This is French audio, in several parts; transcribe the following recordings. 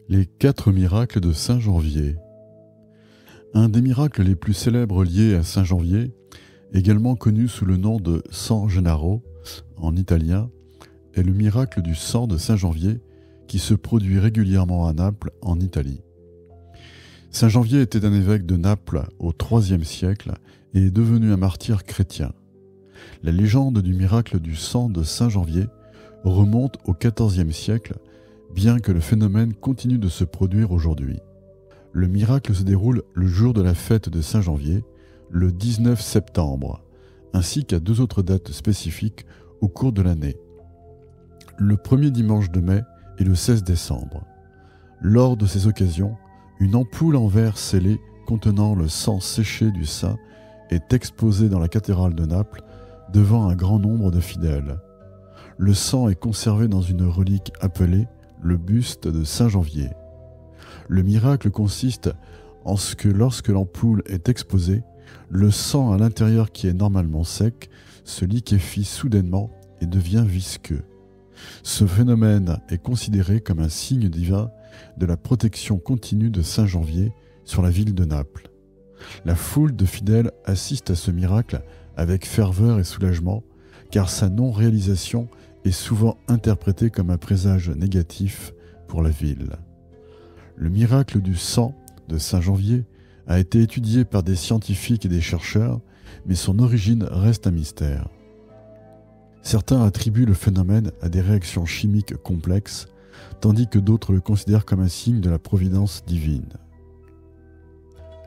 Les 4 miracles de Saint Janvier. Un des miracles les plus célèbres liés à Saint Janvier, également connu sous le nom de San Gennaro en italien, est le miracle du sang de Saint Janvier qui se produit régulièrement à Naples en Italie. Saint Janvier était un évêque de Naples au IIIe siècle et est devenu un martyr chrétien. La légende du miracle du sang de Saint Janvier remonte au XIVe siècle, bien que le phénomène continue de se produire aujourd'hui. Le miracle se déroule le jour de la fête de Saint Janvier, le 19 septembre, ainsi qu'à 2 autres dates spécifiques au cours de l'année. Le premier dimanche de mai et le 16 décembre. Lors de ces occasions, une ampoule en verre scellé contenant le sang séché du saint est exposée dans la cathédrale de Naples devant un grand nombre de fidèles. Le sang est conservé dans une relique appelée le buste de Saint Janvier. Le miracle consiste en ce que lorsque l'ampoule est exposée, le sang à l'intérieur qui est normalement sec se liquéfie soudainement et devient visqueux. Ce phénomène est considéré comme un signe divin de la protection continue de Saint Janvier sur la ville de Naples. La foule de fidèles assiste à ce miracle avec ferveur et soulagement, car sa non-réalisation est souvent interprétée comme un présage négatif pour la ville. Le miracle du sang de Saint Janvier a été étudié par des scientifiques et des chercheurs, mais son origine reste un mystère. Certains attribuent le phénomène à des réactions chimiques complexes, tandis que d'autres le considèrent comme un signe de la providence divine.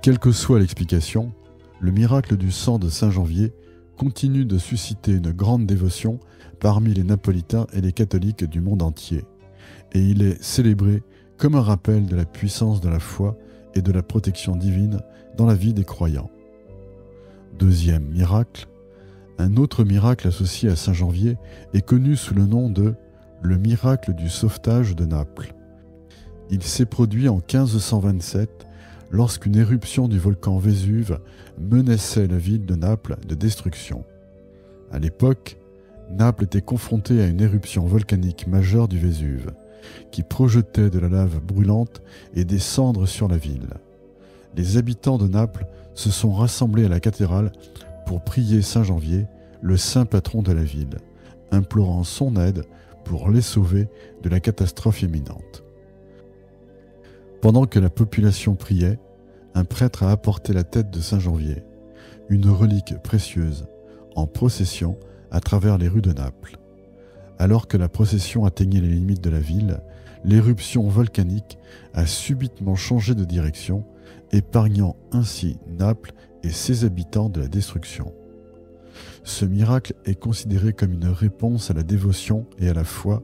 Quelle que soit l'explication, le miracle du sang de Saint Janvier continue de susciter une grande dévotion parmi les Napolitains et les catholiques du monde entier, et il est célébré comme un rappel de la puissance de la foi et de la protection divine dans la vie des croyants. Deuxième miracle, un autre miracle associé à Saint Janvier est connu sous le nom de le miracle du sauvetage de Naples. Il s'est produit en 1527 lorsqu'une éruption du volcan Vésuve menaçait la ville de Naples de destruction. À l'époque, Naples était confrontée à une éruption volcanique majeure du Vésuve, qui projetait de la lave brûlante et des cendres sur la ville. Les habitants de Naples se sont rassemblés à la cathédrale pour prier Saint Janvier, le saint patron de la ville, implorant son aide pour les sauver de la catastrophe imminente. Pendant que la population priait, un prêtre a apporté la tête de Saint Janvier, une relique précieuse, en procession à travers les rues de Naples. Alors que la procession atteignait les limites de la ville, l'éruption volcanique a subitement changé de direction, épargnant ainsi Naples et ses habitants de la destruction. Ce miracle est considéré comme une réponse à la dévotion et à la foi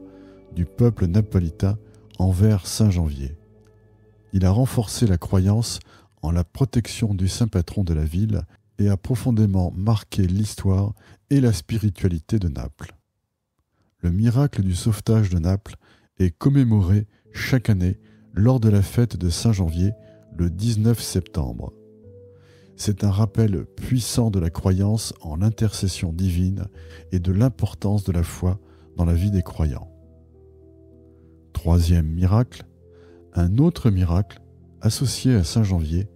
du peuple napolitain envers Saint Janvier. Il a renforcé la croyance en la protection du saint patron de la ville et a profondément marqué l'histoire et la spiritualité de Naples. Le miracle du sauvetage de Naples est commémoré chaque année lors de la fête de Saint Janvier, le 19 septembre. C'est un rappel puissant de la croyance en l'intercession divine et de l'importance de la foi dans la vie des croyants. Troisième miracle, un autre miracle associé à Saint Janvier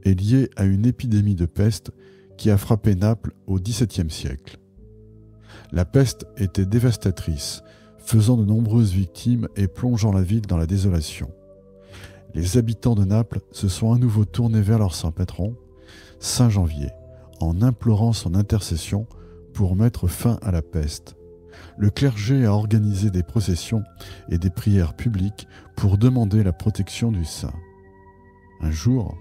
est lié à une épidémie de peste qui a frappé Naples au XVIIe siècle. La peste était dévastatrice, faisant de nombreuses victimes et plongeant la ville dans la désolation. Les habitants de Naples se sont à nouveau tournés vers leur saint patron, Saint Janvier, en implorant son intercession pour mettre fin à la peste. Le clergé a organisé des processions et des prières publiques pour demander la protection du saint. Un jour,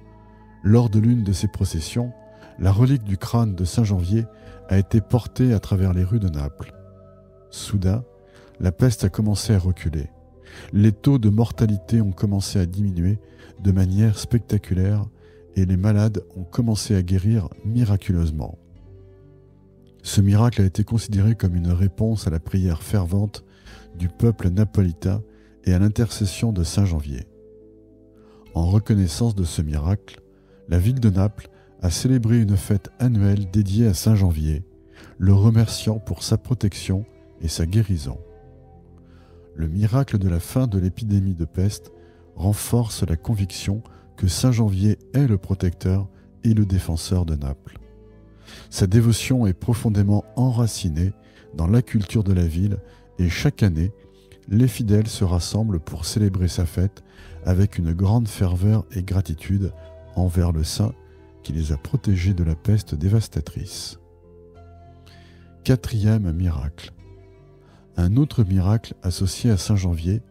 lors de l'une de ces processions, la relique du crâne de Saint Janvier a été portée à travers les rues de Naples. Soudain, la peste a commencé à reculer. Les taux de mortalité ont commencé à diminuer de manière spectaculaire et les malades ont commencé à guérir miraculeusement. Ce miracle a été considéré comme une réponse à la prière fervente du peuple napolitain et à l'intercession de Saint Janvier. En reconnaissance de ce miracle, la ville de Naples a célébré une fête annuelle dédiée à Saint Janvier, le remerciant pour sa protection et sa guérison. Le miracle de la fin de l'épidémie de peste renforce la conviction que Saint Janvier est le protecteur et le défenseur de Naples. Sa dévotion est profondément enracinée dans la culture de la ville et chaque année, les fidèles se rassemblent pour célébrer sa fête avec une grande ferveur et gratitude envers le saint qui les a protégés de la peste dévastatrice. 4e miracle. Un autre miracle associé à Saint Janvier,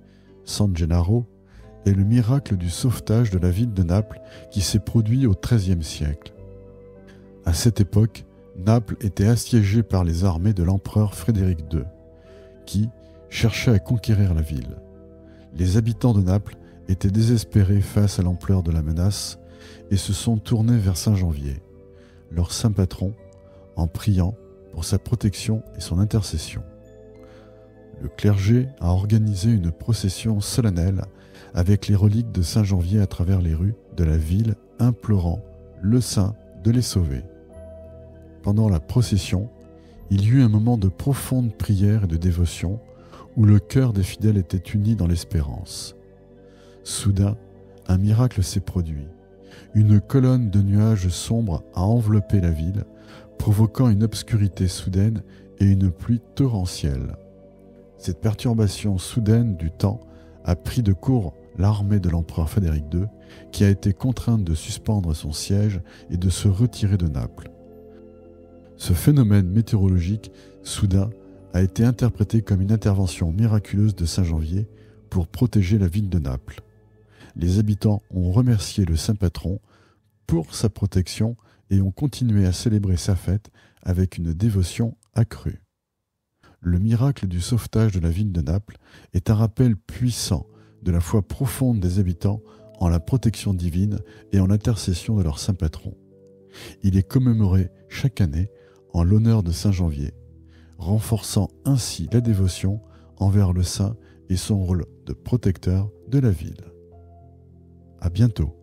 San Gennaro, est le miracle du sauvetage de la ville de Naples qui s'est produit au XIIIe siècle. À cette époque, Naples était assiégée par les armées de l'empereur Frédéric II, qui cherchait à conquérir la ville. Les habitants de Naples étaient désespérés face à l'ampleur de la menace et se sont tournés vers Saint Janvier, leur saint patron, en priant pour sa protection et son intercession. Le clergé a organisé une procession solennelle avec les reliques de Saint Janvier à travers les rues de la ville, implorant le saint de les sauver. Pendant la procession, il y eut un moment de profonde prière et de dévotion où le cœur des fidèles était uni dans l'espérance. Soudain, un miracle s'est produit. Une colonne de nuages sombres a enveloppé la ville, provoquant une obscurité soudaine et une pluie torrentielle. Cette perturbation soudaine du temps a pris de court l'armée de l'empereur Frédéric II, qui a été contrainte de suspendre son siège et de se retirer de Naples. Ce phénomène météorologique soudain a été interprété comme une intervention miraculeuse de Saint Janvier pour protéger la ville de Naples. Les habitants ont remercié le saint patron pour sa protection et ont continué à célébrer sa fête avec une dévotion accrue. Le miracle du sauvetage de la ville de Naples est un rappel puissant de la foi profonde des habitants en la protection divine et en l'intercession de leur saint patron. Il est commémoré chaque année en l'honneur de Saint Janvier, renforçant ainsi la dévotion envers le saint et son rôle de protecteur de la ville. À bientôt.